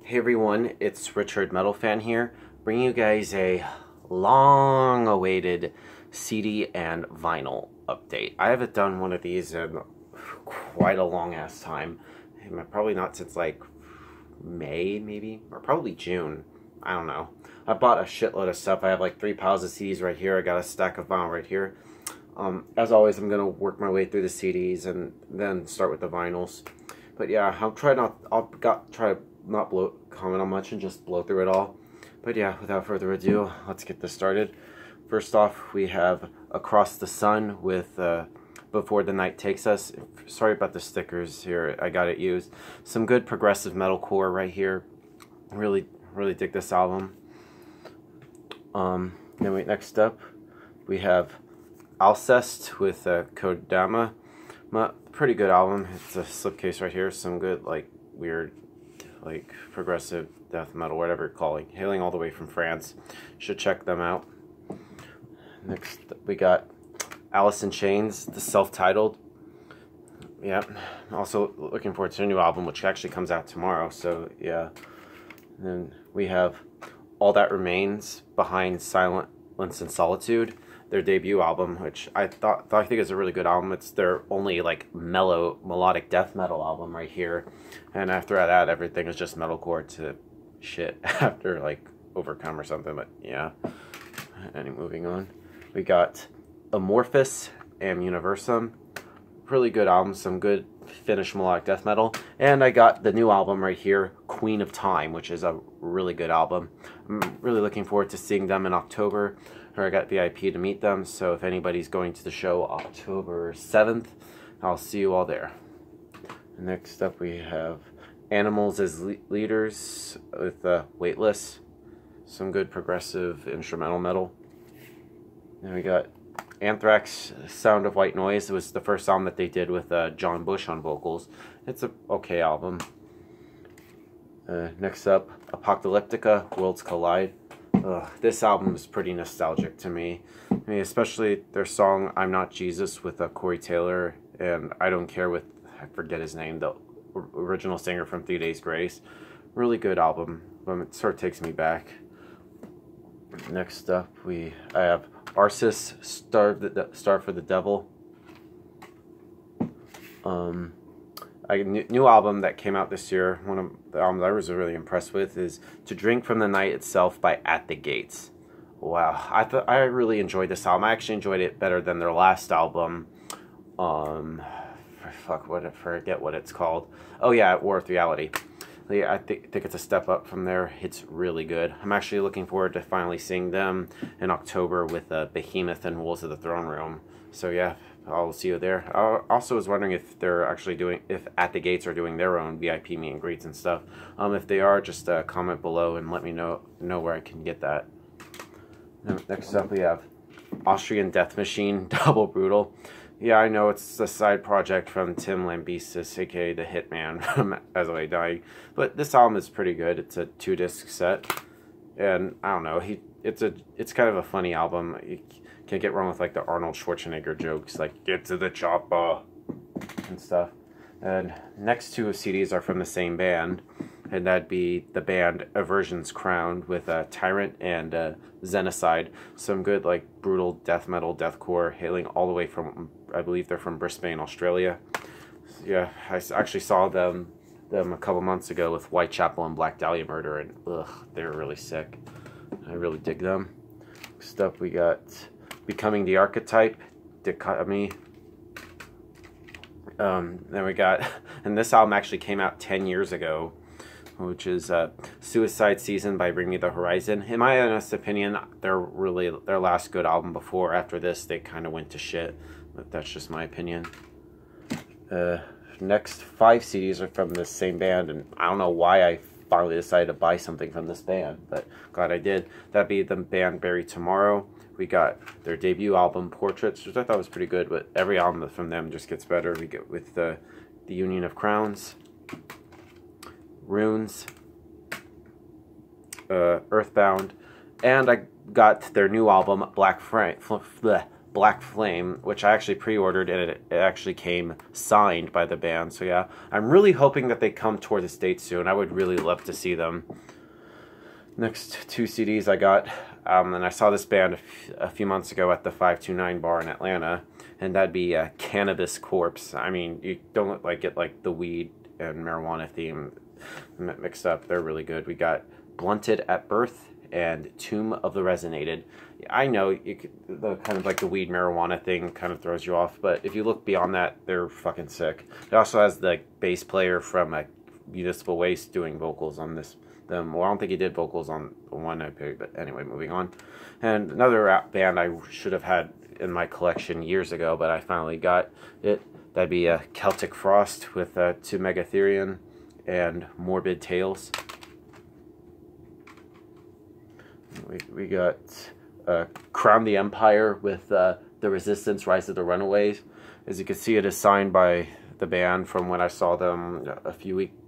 Hey everyone, it's Richard Metal Fan here, bringing you guys a long-awaited CD and vinyl update. I haven't done one of these in quite a long-ass time. Probably not since like May, maybe, or probably June. I don't know. I bought a shitload of stuff. I have like 3 piles of CDs right here. I got a stack of vinyl right here. As always, I'm gonna work my way through the CDs and then start with the vinyls. But yeah, I'll try to not comment on much and just blow through it all. But yeah, without further ado, let's get this started. First off, we have Across the Sun with Before the Night Takes Us. Sorry about the stickers here, I got it used. Some good progressive metalcore right here. Really dig this album. Next up, we have Alcest with Kodama. Pretty good album. It's a slipcase right here. Some good, like, weird, like, progressive death metal, whatever you're calling. Hailing all the way from France. Should check them out. Next, we got Alice in Chains, the self-titled. Yeah. Also looking forward to a new album, which actually comes out tomorrow. So, yeah. And then we have All That Remains, Behind Silence and Solitude. Their debut album, which I think is a really good album. It's their only like melodic death metal album right here, and after that everything is just metalcore to shit after like Overcome or something. But yeah, moving on, we got Amorphous and Universum. Really good album, some good Finnish melodic death metal. And I got the new album right here, Queen of Time, which is a really good album. I'm really looking forward to seeing them in October. I got VIP to meet them, so if anybody's going to the show October 7th, I'll see you all there. Next up we have Animals as Leaders with Weightless. Some good progressive instrumental metal. Then we got Anthrax, Sound of White Noise. It was the first album that they did with John Bush on vocals. It's an okay album. Next up, Apocalyptica, Worlds Collide. This album is pretty nostalgic to me. I mean, especially their song I'm Not Jesus with Corey Taylor and I Don't Care with, I forget his name, the original singer from 3 Days Grace. Really good album, but it sort of takes me back. Next up, I have Arsis, Star for the Devil. A new album that came out this year, one of the albums I was really impressed with, is To Drink from the Night Itself by At the Gates. Wow, I really enjoyed this album. I actually enjoyed it better than their last album. Forget what it's called. Oh yeah, At War with Reality. Yeah, I think it's a step up from there. It's really good. I'm actually looking forward to finally seeing them in October with Behemoth and Wolves of the Throne Room. So yeah, I'll see you there. I also was wondering if they're actually if At the Gates are doing their own VIP meet and greets and stuff. If they are, just comment below and let me know where I can get that. Next up we have Austrian Death Machine, Double Brutal. Yeah, I know it's a side project from Tim Lambesis, aka the Hitman from As I Lay Dying, but this album is pretty good. It's a 2-disc set, and I don't know, it's kind of a funny album. You can't get wrong with like the Arnold Schwarzenegger jokes, like "get to the chopper" and stuff. And next 2 CDs are from the same band, and that'd be the band Aversion's Crowned with Tyrant and Xenocide. Some good like brutal death metal, deathcore, hailing all the way from, I believe they're from Brisbane, Australia. Yeah, I actually saw them a couple months ago with Whitechapel and Black Dahlia Murder, and they were really sick. I really dig them. Next up we got Becoming the Archetype, Dichotomy. Then we got, and this album actually came out 10 years ago, which is Suicide Season by Bring Me the Horizon. In my honest opinion, they're really their last good album before. After this, they kind of went to shit, but that's just my opinion. Next 5 CDs are from this same band, and I don't know why I finally decided to buy something from this band, but glad I did. That'd be the band Bury Tomorrow. We got their debut album, Portraits, which I thought was pretty good, but every album from them just gets better. We get with the Union of Crowns, Runes, Earthbound, and I got their new album, Black Black Flame, which I actually pre-ordered, and it actually came signed by the band. So yeah, I'm really hoping that they come toward the States soon. I would really love to see them. Next two CDs I got, and I saw this band a few months ago at the 529 bar in Atlanta, and that'd be Cannabis Corpse. I mean, you don't get like the weed and marijuana theme mixed up. They're really good. We got Blunted at Birth and Tomb of the Resonated. I know the kind of like the weed marijuana thing kind of throws you off, but if you look beyond that, they're fucking sick. It also has the bass player from Municipal Waste doing vocals on this. Well, I don't think he did vocals on one EP, but anyway, moving on. And another band I should have had in my collection years ago, but I finally got it. That'd be Celtic Frost with To Megatherion and Morbid Tales. We got Crown the Empire with The Resistance, Rise of the Runaways. As you can see, it is signed by the band from when I saw them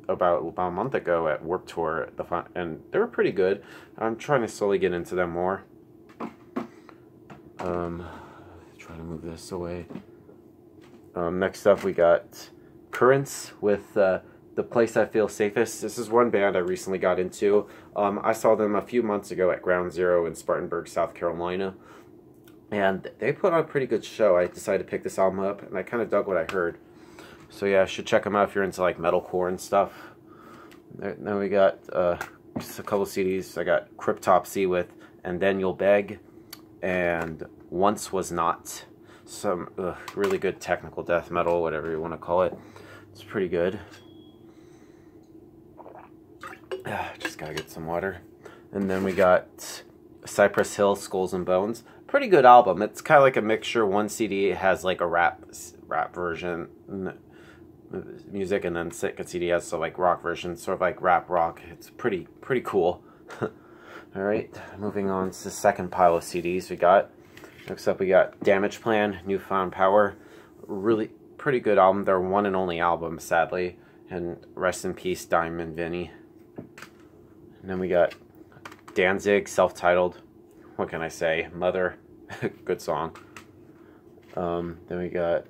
about a month ago at Warped Tour at the front, and they were pretty good. I'm trying to slowly get into them more. Try to move this away. Next up, we got Currents with The Place I Feel Safest. This is one band I recently got into. I saw them a few months ago at Ground Zero in Spartanburg, South Carolina, and they put on a pretty good show. I decided to pick this album up, and I kind of dug what I heard. So yeah, should check them out if you're into like metalcore and stuff. Then we got just a couple CDs. I got Cryptopsy with And Then You'll Beg and Once Was Not. Some really good technical death metal, whatever you want to call it. It's pretty good. Just gotta get some water. And then we got Cypress Hill, Skulls and Bones. Pretty good album. It's kind of like a mixture. One CD has like a rap version music, and then second CD has so like rock version, sort of like rap rock. It's pretty cool. All right, moving on to the second pile of CDs we got. Next up, we got Damage Plan, Newfound Power. Really pretty good album. Their one and only album, sadly. And rest in peace, Diamond Vinny. And then we got Danzig, self-titled. What can I say? Mother, good song. Then we got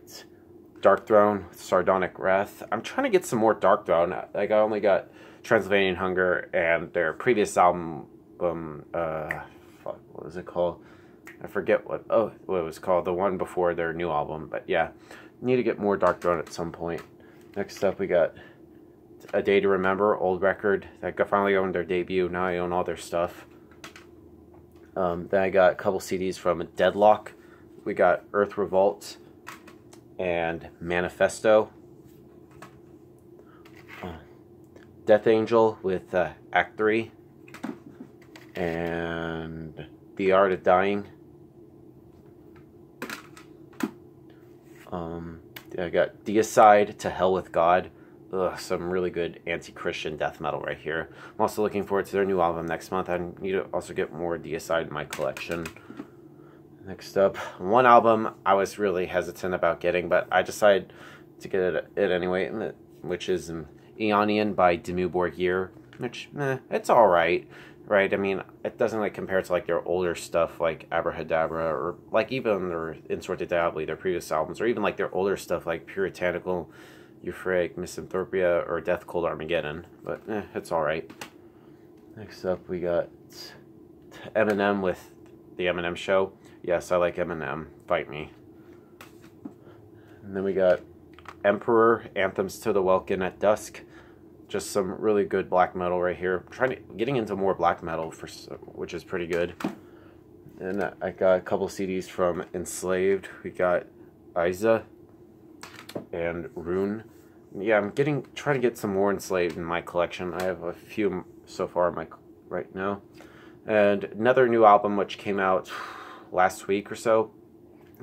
Dark Throne, Sardonic Wrath. I'm trying to get some more Dark Throne. Like, I only got Transylvanian Hunger and their previous album, fuck, what was it called? I forget what it was called, the one before their new album. But yeah, need to get more Dark Throne at some point. Next up, we got A Day to Remember, old record. That finally owned their debut. Now I own all their stuff. Then I got a couple CDs from Deadlock. We got Earth Revolt and Manifesto. Death Angel with Act 3. And The Art of Dying. I got Deicide, To Hell with God. Ugh, some really good anti-Christian death metal right here. I'm also looking forward to their new album next month. I need to also get more Deicide in my collection. Next up, one album I was really hesitant about getting, but I decided to get it anyway, which is Aeonian by Dimmu Borgir, which, it's alright, right? I mean, it doesn't like compare to like their older stuff like Abrahadabra, or like even their In Sorte Diaboli, their previous albums, or even like their older stuff like Puritanical, Euphoric, Misanthropia, or Death Cold Armageddon, but it's alright. Next up, we got Eminem with The Eminem Show. Yes, I like Eminem. Fight me. And then we got Emperor, Anthems to the Welkin at Dusk. Just some really good black metal right here. Getting into more black metal, which is pretty good. And I got a couple CDs from Enslaved. We got Isa and Rune. Yeah, I'm trying to get some more Enslaved in my collection. I have a few so far right now. And another new album which came out last week or so.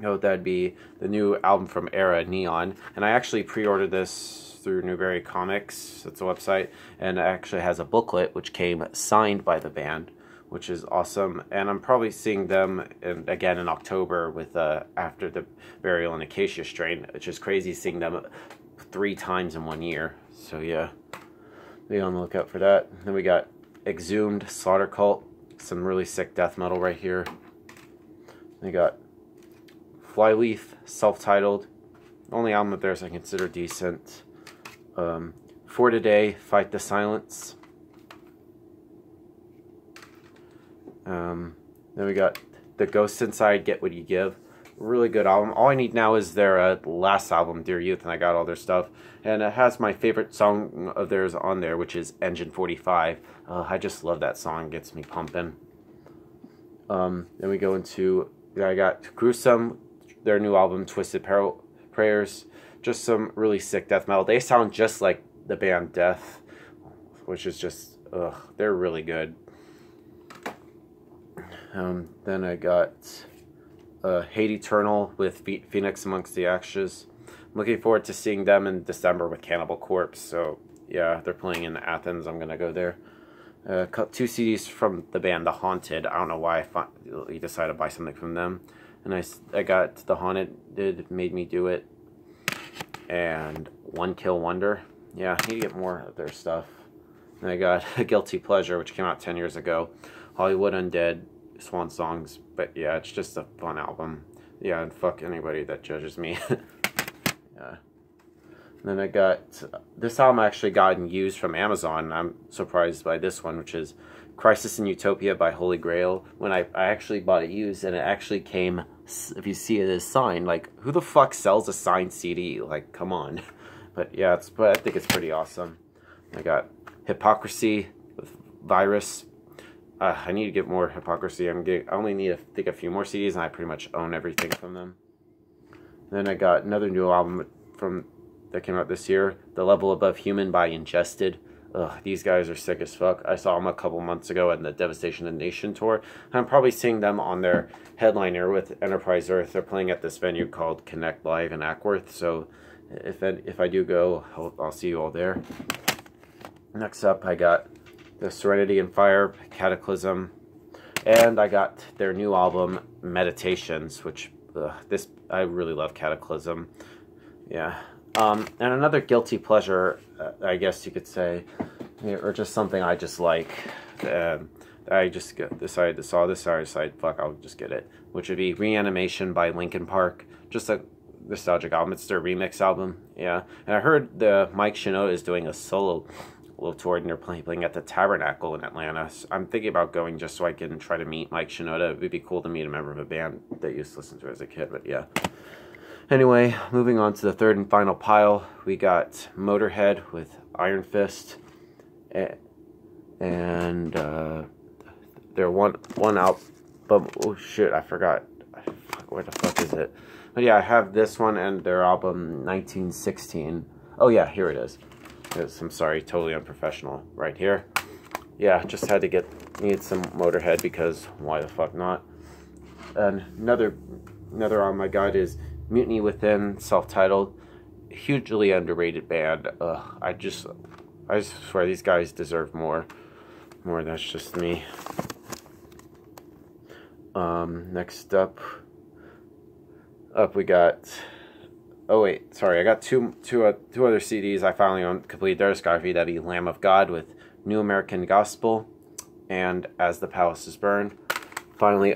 That'd be the new album from Era, Neon. And I actually pre-ordered this through Newberry Comics. That's a website. And it actually has a booklet which came signed by the band, which is awesome. And I'm probably seeing them again in October with After the Burial in Acacia Strain, which is crazy seeing them 3 times in 1 year. So yeah, be on the lookout for that. Then we got Exhumed, Slaughter Cult. Some really sick death metal right here. We got Flyleaf, self-titled. Only album of theirs I consider decent. For Today, Fight the Silence. Then we got The Ghost Inside, Get What You Give. Really good album. All I need now is their last album, Dear Youth, and I got all their stuff. And it has my favorite song of theirs on there, which is Engine 45. I just love that song. It gets me pumping. Then we go into, I got Gruesome, their new album, Twisted Prayers. Just some really sick death metal. They sound just like the band Death, which is just, they're really good. Then I got Hate Eternal with Phoenix Amongst the Ashes. I'm looking forward to seeing them in December with Cannibal Corpse. So yeah, they're playing in Athens. I'm gonna go there. 2 CDs from the band The Haunted. I don't know why I decided to buy something from them. And I got The Haunted, It Made Me Do It, and One Kill Wonder. Yeah, I need to get more of their stuff. And I got A Guilty Pleasure, which came out 10 years ago. Hollywood Undead, Swan Songs. But yeah, it's just a fun album. Yeah, and fuck anybody that judges me. Yeah. And then I got, this album I actually got and used from Amazon. I'm surprised by this one, which is Crisis in Utopia by Holy Grail. When I actually bought it used, and it actually came, if you see it as signed, like, who the fuck sells a signed CD? Like, come on. But yeah, but I think it's pretty awesome. I got Hypocrisy with Virus. I need to get more Hypocrisy. I only need, I think, a few more CDs, and I pretty much own everything from them. Then I got another new album that came out this year, The Level Above Human by Ingested. Ugh, these guys are sick as fuck. I saw them a couple months ago at the Devastation of the Nation tour. I'm probably seeing them on their headliner with Enterprise Earth. They're playing at this venue called Connect Live in Ackworth. So if I do go, I'll see you all there. Next up, I got the Serenity and Fire, Cataclysm. And I got their new album, Meditations, which I really love Cataclysm. Yeah. And another guilty pleasure, I guess you could say, or just something I just like. I just decided to saw this, I decided, fuck, I'll just get it. Which would be Reanimation by Linkin Park. Just a nostalgic album. It's their remix album. Yeah. And I heard Mike Shinoda is doing a solo tour, and they're playing at the Tabernacle in Atlanta. So I'm thinking about going just so I can try to meet Mike Shinoda. It would be cool to meet a member of a band that I used to listen to as a kid, but yeah. Anyway, moving on to the third and final pile, we got Motorhead with Iron Fist, and their one album. Oh shit, I forgot. Where the fuck is it? But yeah, I have this one and their album 1916. Oh yeah, here it is. I'm sorry, totally unprofessional right here. Yeah, just had to need some Motorhead because why the fuck not? And another album I got is Mutiny Within, self-titled, hugely underrated band. I just swear these guys deserve more. That's just me. Next up we got. Oh wait, sorry. I got two other CDs. I finally owned complete their discography. That'd be Lamb of God with New American Gospel and As the Palaces Burn. Finally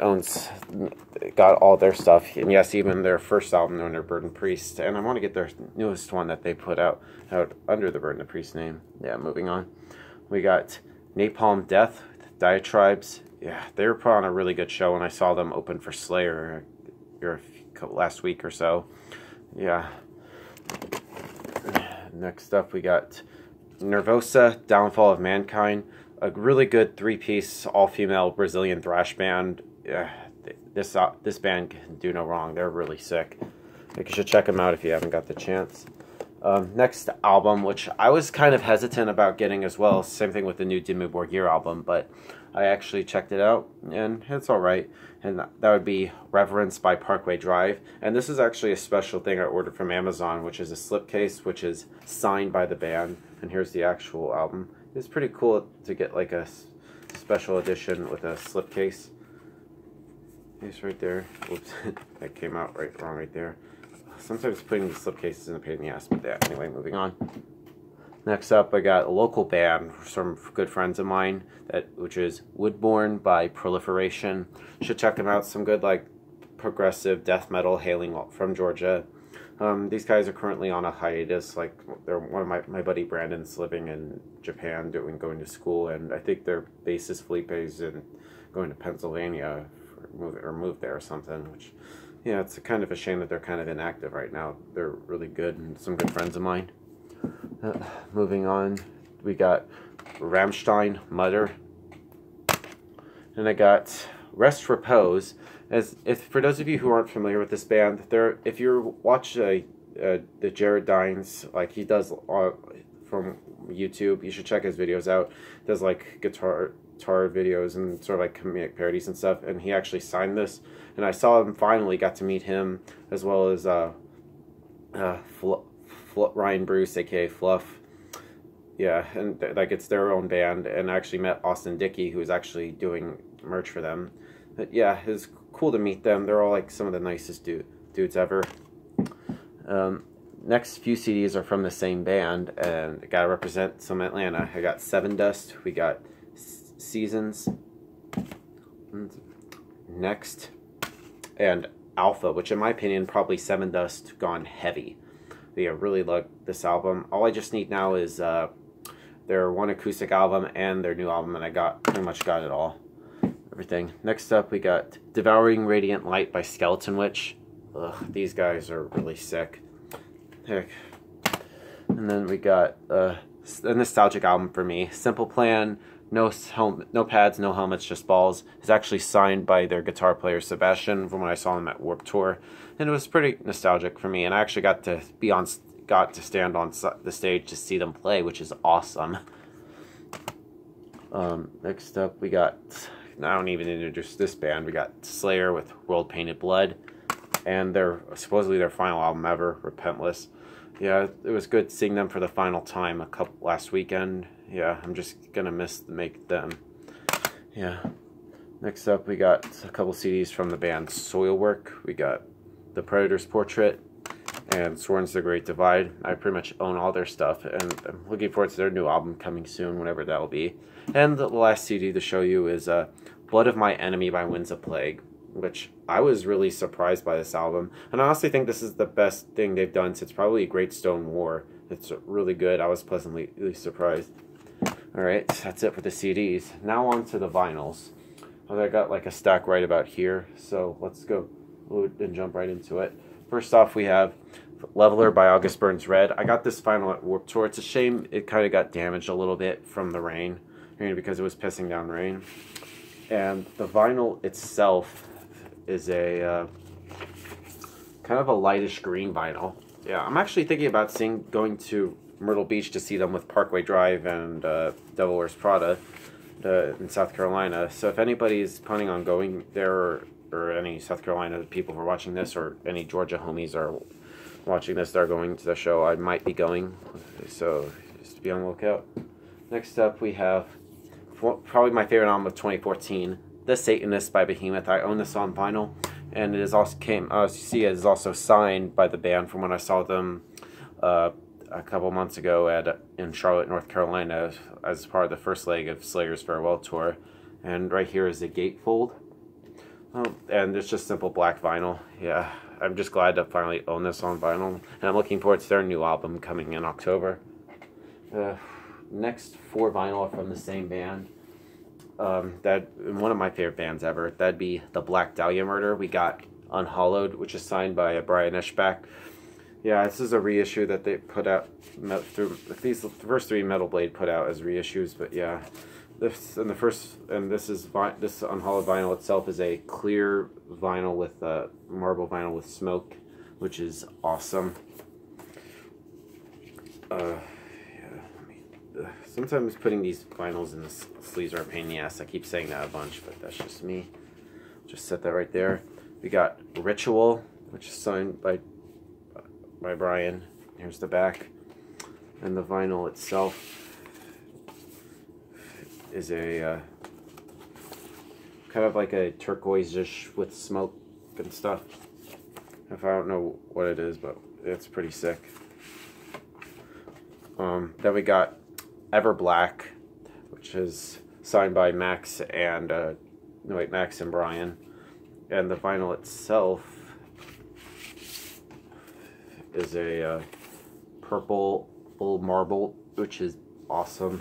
got all their stuff, and yes, even their first album, known as Burden Priest, and I want to get their newest one that they put out under the Burden Priest name. Yeah, moving on. We got Napalm Death with Diatribes. Yeah, they were put on a really good show, and I saw them open for Slayer last week or so. Yeah. Next up, we got Nervosa, Downfall of Mankind. A really good 3-piece, all-female Brazilian thrash band. Yeah, this band can do no wrong. They're really sick. You should check them out if you haven't got the chance. Next album, which I was kind of hesitant about getting as well. Same thing with the new Dimmu Borgir album, but I actually checked it out, and it's alright. And that would be Reverence by Parkway Drive. And this is actually a special thing I ordered from Amazon, which is a slipcase, which is signed by the band. And here's the actual album. It's pretty cool to get like a special edition with a slipcase. It's right there. Oops, that came out wrong right there. Sometimes putting the slipcases in a pain in the ass, but yeah, anyway, moving on. Next up, I got a local band, some good friends of mine, which is Woodborne by Proliferation. You should check them out. Some good like progressive death metal hailing from Georgia. These guys are currently on a hiatus. Like, they're one of my buddy Brandon's living in Japan going to school, and I think their bassist Felipe's going to Pennsylvania moved there or something. Which, yeah, it's kind of a shame that they're kind of inactive right now. They're really good and some good friends of mine. Moving on, we got Rammstein, Mutter, and I got Rest Repose. For those of you who aren't familiar with this band, if you watch the Jared Dines, like he does from YouTube, you should check his videos out. He does like guitar videos and sort of like comedic parodies and stuff. And he actually signed this, and I saw him finally. Got to meet him as well as Ryan Bruce, aka Fluff. Yeah, and like it's their own band, and I actually met Austin Dickey, who's actually doing merch for them. But yeah, it's cool to meet them. They're all like some of the nicest dudes ever. Next few CDs are from the same band, and I gotta represent some Atlanta. I got Sevendust, we got Seasons, Next, and Alpha, which in my opinion probably Sevendust gone heavy. But yeah, really love this album. All I just need now is their one acoustic album and their new album, and I pretty much got it all. Everything. Next up, we got Devouring Radiant Light by Skeleton Witch. Ugh, these guys are really sick. Heck. And then we got a nostalgic album for me. Simple Plan, no pads, no helmets, just balls. It's actually signed by their guitar player Sebastian from when I saw him at Warped Tour, and it was pretty nostalgic for me. And I actually got to stand on the stage to see them play, which is awesome. Next up, we got. I don't even introduce this band. We got Slayer with World Painted Blood, and supposedly their final album ever, Repentless. Yeah, it was good seeing them for the final time last weekend. Yeah, I'm just gonna miss them. Yeah. Next up, we got a couple CDs from the band Soilwork. We got The Predator's Portrait and Sworn's The Great Divide. I pretty much own all their stuff, and I'm looking forward to their new album coming soon, whenever that'll be. And the last CD to show you is Blood of My Enemy by Winds of Plague, which I was really surprised by this album. And I honestly think this is the best thing they've done since probably Great Stone War. It's really good. I was pleasantly surprised. Alright, that's it for the CDs. Now on to the vinyls. I got like a stack right about here, so let's go and jump right into it. First off, we have Leveler by August Burns Red. I got this vinyl at Warped Tour. It's a shame it kind of got damaged a little bit from the rain, because it was pissing down rain. And the vinyl itself is a kind of a lightish green vinyl. Yeah, I'm actually thinking about going to Myrtle Beach to see them with Parkway Drive and Devil Wears Prada in South Carolina. So if anybody's planning on going there, or any South Carolina people who are watching this, or any Georgia homies are watching this that are going to the show, I might be going. So just be on the lookout. Next up, we have probably my favorite album of 2014, The Satanist by Behemoth. I own this on vinyl, and it is also as you see, it is also signed by the band from when I saw them a couple months ago in Charlotte, North Carolina, as part of the first leg of Slayer's farewell tour. And right here is the gatefold. And it's just simple black vinyl. Yeah, I'm just glad to finally own this on vinyl, and I'm looking forward to their new album coming in October. Next 4 vinyl are from the same band. One of my favorite bands ever. That'd be the Black Dahlia Murder. We got Unhallowed, which is signed by Brian Eschbach. Yeah, this is a reissue that they put out through the first 3 Metal Blade put out as reissues. But yeah, this Unhallowed vinyl itself is a clear vinyl with marble vinyl with smoke, which is awesome. Sometimes putting these vinyls in the sleeves are a pain in the ass. I keep saying that a bunch, but that's just me. Just set that right there. We got Ritual, which is signed by Brian. Here's the back. And the vinyl itself is a kind of like a turquoise-ish with smoke and stuff. I don't know what it is, but it's pretty sick. Then we got Ever Black, which is signed by Max and Brian. And the vinyl itself is a purple marble, which is awesome.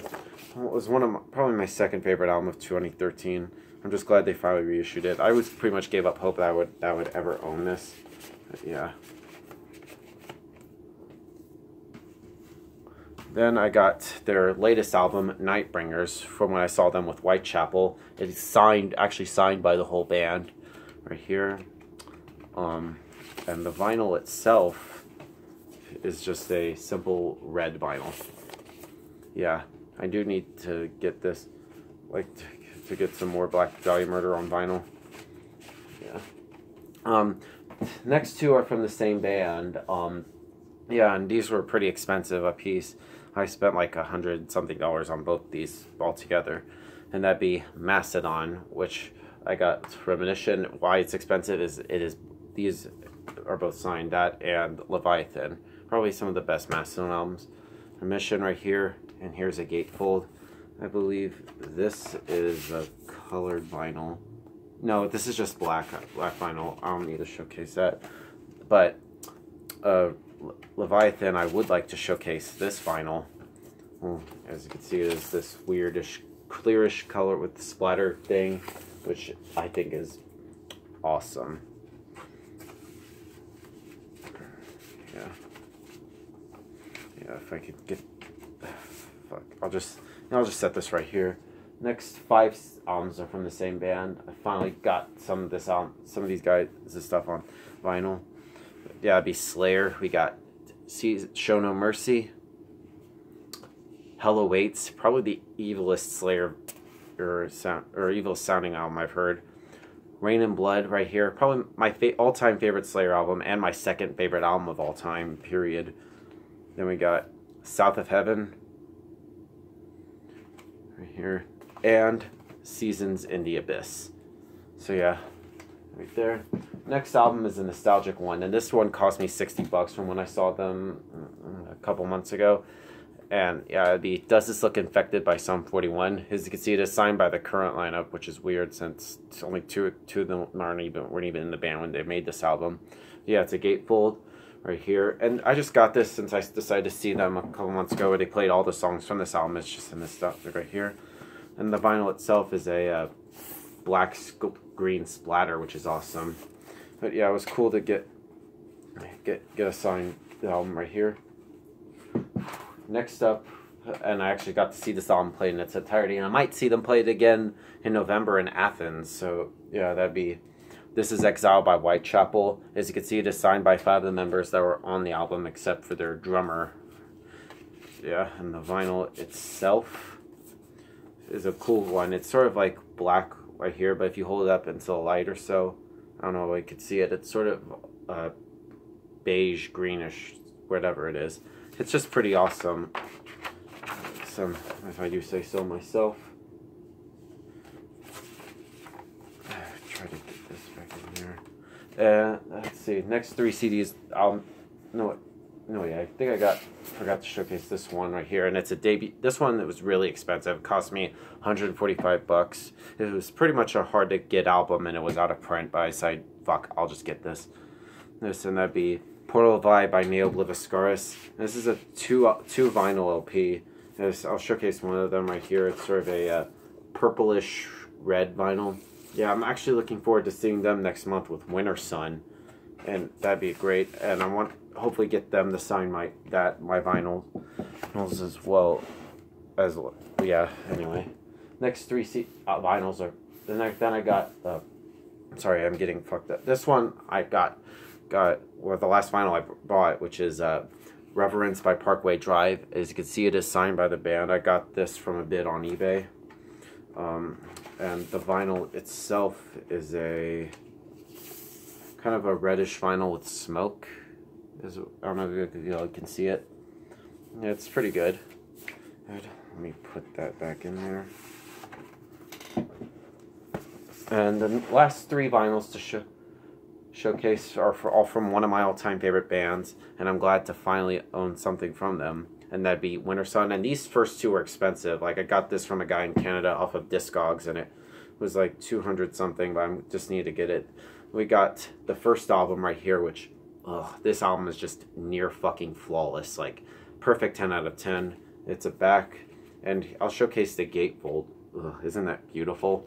It was one of probably my second favorite album of 2013. I'm just glad they finally reissued it. I was pretty much gave up hope that I would ever own this. But yeah. Then I got their latest album, Nightbringers, from when I saw them with Whitechapel. It's actually signed by the whole band, right here. And the vinyl itself is just a simple red vinyl. Yeah, I do need to get this, like, to get some more Black Dahlia Murder on vinyl. Yeah. Next two are from the same band. Yeah, and these were pretty expensive a piece. I spent like $100-something on both these altogether, and that'd be Mastodon, which I got Premonition. Why it's expensive is these are both signed, that and Leviathan, probably some of the best Mastodon albums. Premonition right here, and here's a gatefold. I believe this is a colored vinyl. No, this is just black vinyl. I don't need to showcase that, but Leviathan, I would like to showcase this vinyl. Well, as you can see, it is this weirdish, clearish color with the splatter thing, which I think is awesome. Yeah. Yeah, if I could get... Fuck. I'll just set this right here. Next 5 albums are from the same band. I finally got some of these guys' stuff on vinyl. Yeah, it'd be Slayer. We got Show No Mercy. Hell Awaits, probably the evilest Slayer or evilest sounding album I've heard. Rain and Blood right here, probably my all-time favorite Slayer album and my second favorite album of all time, period. Then we got South of Heaven right here, and Seasons in the Abyss. So yeah, right there. Next album is a nostalgic one, and this one cost me $60 from when I saw them a couple months ago. And yeah, Does This Look Infected by Psalm 41. As you can see, it is signed by the current lineup, which is weird since only two of them weren't even in the band when they made this album. Yeah, it's a gatefold right here. And I just got this since I decided to see them a couple months ago where they played all the songs from this album. It's just in this stuff right here. And the vinyl itself is a black green splatter, which is awesome. But yeah, it was cool to get a signed album right here. Next up, and I actually got to see this album played in its entirety, and I might see them play it again in November in Athens. So yeah, this is Exile by Whitechapel. As you can see, it is signed by 5 of the members that were on the album, except for their drummer. Yeah, and the vinyl itself is a cool one. It's sort of like black right here, but if you hold it up into the light or so, I don't know if you could see it. It's sort of beige, greenish, whatever it is. It's just pretty awesome. If I do say so myself. Try to get this back in there. Let's see. Next 3 CDs. I think I forgot to showcase this one right here, and it's a debut. This one, it was really expensive. It cost me $145. It was pretty much a hard to get album, and it was out of print. But I decided, fuck, I'll just get this. And that'd be Portal Vibe by Neobliviscaris. This is a two vinyl LP. I'll showcase one of them right here. It's sort of a purplish red vinyl. Yeah, I'm actually looking forward to seeing them next month with Winter Sun, and that'd be great. And I want hopefully get them to sign my vinyls as well. Yeah. Anyway, next 3 vinyls are. Then I got. Sorry, I'm getting fucked up. This one I got the last vinyl I bought, which is Reverence by Parkway Drive. As you can see, it is signed by the band. I got this from a bid on eBay. And the vinyl itself is a kind of a reddish vinyl with smoke. I don't know if you can see it. Yeah, it's pretty good. Let me put that back in there. And the last 3 vinyls to showcase are all from one of my all-time favorite bands, and I'm glad to finally own something from them, and that'd be Winter Sun. And these first 2 were expensive. Like, I got this from a guy in Canada off of Discogs, and it was like 200 something, but I just need to get it. We got the first album right here, which, this album is just near fucking flawless. Like, perfect 10 out of 10. It's a back, and I'll showcase the gatefold. Isn't that beautiful?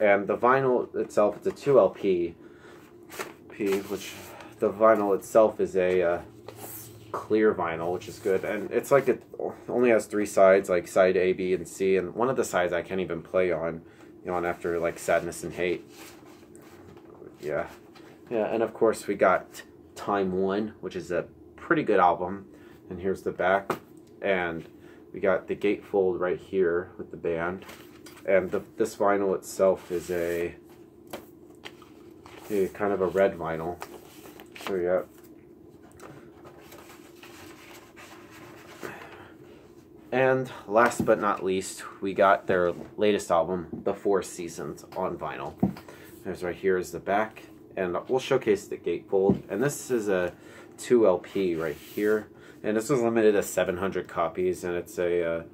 And the vinyl itself, it's a 2LP, which the vinyl itself is a clear vinyl, which is good. And it's like it only has 3 sides, like side A, B, and C. And one of the sides I can't even play on, on after like Sadness and Hate. Yeah, and of course we got Time One, which is a pretty good album. And here's the back, and we got the gatefold right here with the band, and this vinyl itself is a kind of a red vinyl. So yeah. And last but not least, we got their latest album, The Four Seasons, on vinyl. There's right here is the back, and we'll showcase the gatefold. And this is a 2LP right here, and this was limited to 700 copies, and it's a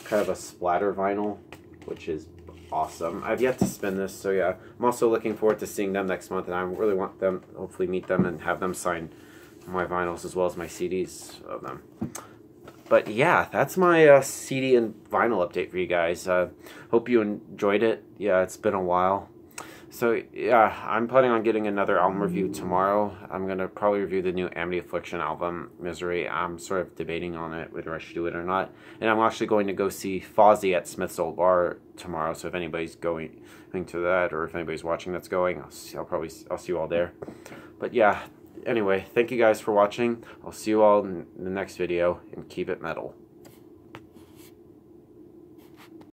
kind of a splatter vinyl, which is awesome. I've yet to spin this, so yeah. I'm also looking forward to seeing them next month, and I really want them, hopefully meet them and have them sign my vinyls as well as my CDs of them. But yeah, that's my CD and vinyl update for you guys. Hope you enjoyed it. Yeah, it's been a while. So yeah, I'm planning on getting another album review tomorrow. I'm going to probably review the new Amity Affliction album, Misery. I'm sort of debating on it, whether I should do it or not. And I'm actually going to go see Fozzy at Smith's Old Bar tomorrow. So if anybody's going to that, or if anybody's watching that's going, I'll see you all there. But yeah, anyway, thank you guys for watching. I'll see you all in the next video, and keep it metal.